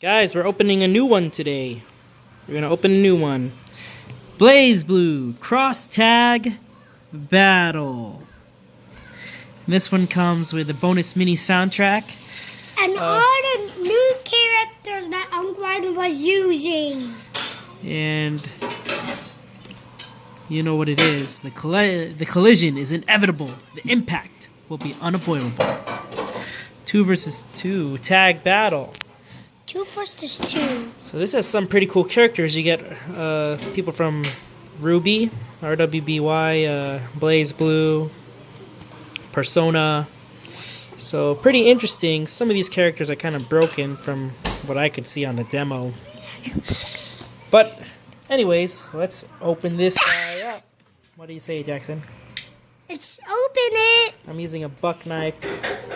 Guys, we're opening a new one today. We're gonna open a new one. Blazblue Crosstag Battle. And this one comes with a bonus mini soundtrack. And all the new characters that Uncle Ryan was using. And you know what it is. The collision is inevitable. The impact will be unavoidable. 2 versus 2 tag battle. 2 versus 2. So this has some pretty cool characters. You get people from Ruby, RWBY, Blazblue, Persona. So pretty interesting. Some of these characters are kind of broken from what I could see on the demo. But anyways, let's open this guy up. What do you say, Jackson? Let's open it. I'm using a buck knife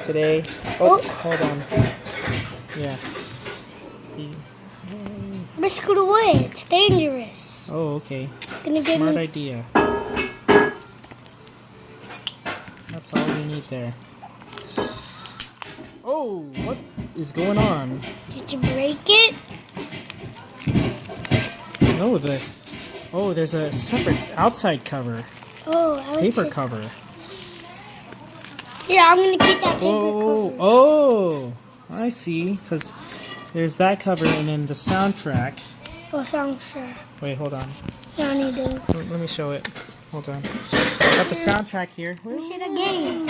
today. Oh, hold on. Yeah. Let's scoot away. It's dangerous. Oh, okay. Gonna get Smart me. idea. That's all you need there. Oh, what is going on? Did you break it? No, there's a separate outside cover. Oh, Paper cover. Yeah, I'm gonna keep that paper cover. Oh, I see. Because there's that cover and then the soundtrack. Oh, soundtrack. Wait, hold on. I need to. Let me show it. Hold on. Got the soundtrack here. We should have game.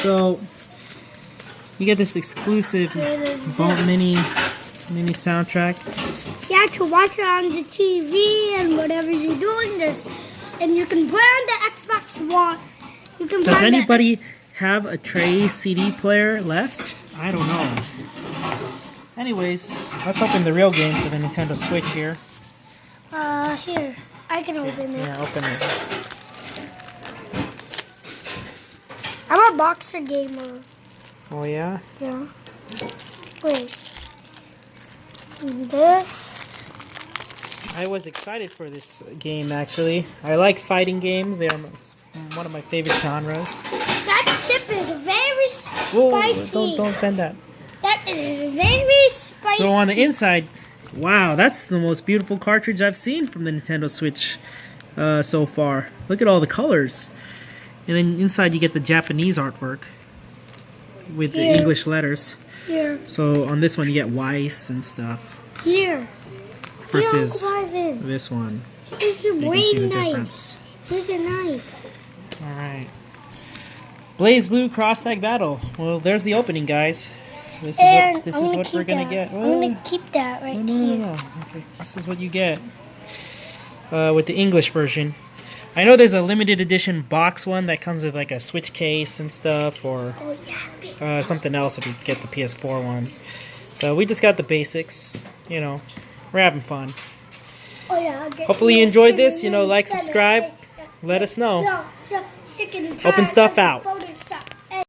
So you get this exclusive mini soundtrack. You have to watch it on the TV and whatever you're doing this, and you can play on the Xbox One. You can. Does anybody have a tray CD player left? I don't know. Anyways, let's open the real game for the Nintendo Switch here. Here. I can open it. Yeah, open it. I'm a boxer gamer. Oh, yeah? Yeah. Wait. This. I was excited for this game, actually. I like fighting games. They are one of my favorite genres. That chip is very spicy. Whoa, don't bend that. That is very spicy. So on the inside, wow, that's the most beautiful cartridge I've seen from the Nintendo Switch so far. Look at all the colors. And then inside you get the Japanese artwork with the English letters. Here. So on this one you get Weiss and stuff. Here. Versus Here, this one. Here's your You can brain see the knife. difference. Here's your knife. Alright. Blazblue Crosstag Battle. Well, there's the opening, guys. This is what we're gonna get. I'm gonna keep that right here. No. Okay, this is what you get with the English version. I know there's a limited edition box one that comes with like a Switch case and stuff, or something else if you get the PS4 one. So we just got the basics. You know, we're having fun. Oh, yeah, Hopefully you enjoyed this. You know, like, subscribe. Let us know. Open stuff out.